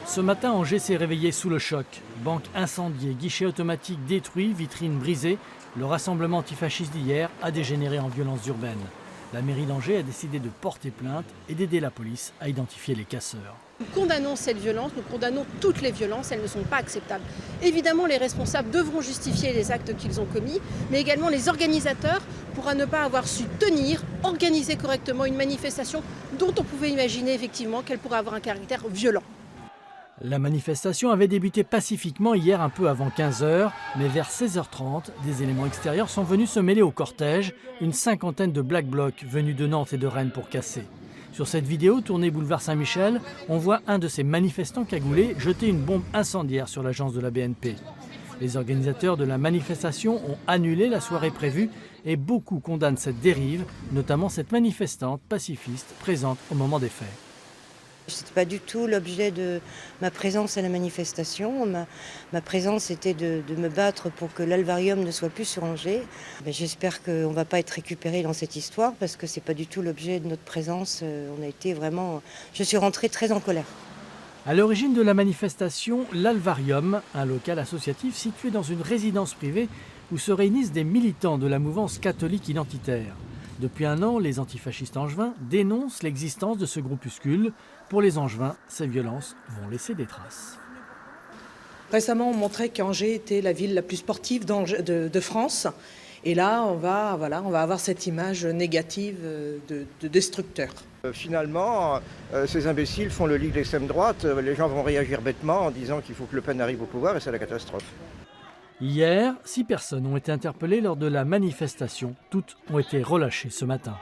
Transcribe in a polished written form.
Ce matin, Angers s'est réveillé sous le choc. Banque incendiée, guichet automatique détruit, vitrines brisées. Le rassemblement antifasciste d'hier a dégénéré en violence urbaine. La mairie d'Angers a décidé de porter plainte et d'aider la police à identifier les casseurs. Nous condamnons cette violence, nous condamnons toutes les violences, elles ne sont pas acceptables. Évidemment, les responsables devront justifier les actes qu'ils ont commis, mais également les organisateurs pourra ne pas avoir su tenir, organiser correctement une manifestation dont on pouvait imaginer effectivement qu'elle pourrait avoir un caractère violent. La manifestation avait débuté pacifiquement hier un peu avant 15 h, mais vers 16h30, des éléments extérieurs sont venus se mêler au cortège, une cinquantaine de Black Blocs venus de Nantes et de Rennes pour casser. Sur cette vidéo tournée boulevard Saint-Michel, on voit un de ces manifestants cagoulés jeter une bombe incendiaire sur l'agence de la BNP. Les organisateurs de la manifestation ont annulé la soirée prévue et beaucoup condamnent cette dérive, notamment cette manifestante pacifiste présente au moment des faits. Ce n'était pas du tout l'objet de ma présence à la manifestation. Ma présence était de me battre pour que l'Alvarium ne soit plus sur Angers. J'espère qu'on ne va pas être récupéré dans cette histoire parce que ce n'est pas du tout l'objet de notre présence. Je suis rentrée très en colère. À l'origine de la manifestation, l'Alvarium, un local associatif situé dans une résidence privée où se réunissent des militants de la mouvance catholique identitaire. Depuis un an, les antifascistes angevins dénoncent l'existence de ce groupuscule. Pour les Angevins, ces violences vont laisser des traces. Récemment, on montrait qu'Angers était la ville la plus sportive de France. Et là, on va avoir cette image négative de destructeur. Finalement, ces imbéciles font le lit de l'extrême droite. Les gens vont réagir bêtement en disant qu'il faut que Le Pen arrive au pouvoir et c'est la catastrophe. Hier, 6 personnes ont été interpellées lors de la manifestation. Toutes ont été relâchées ce matin.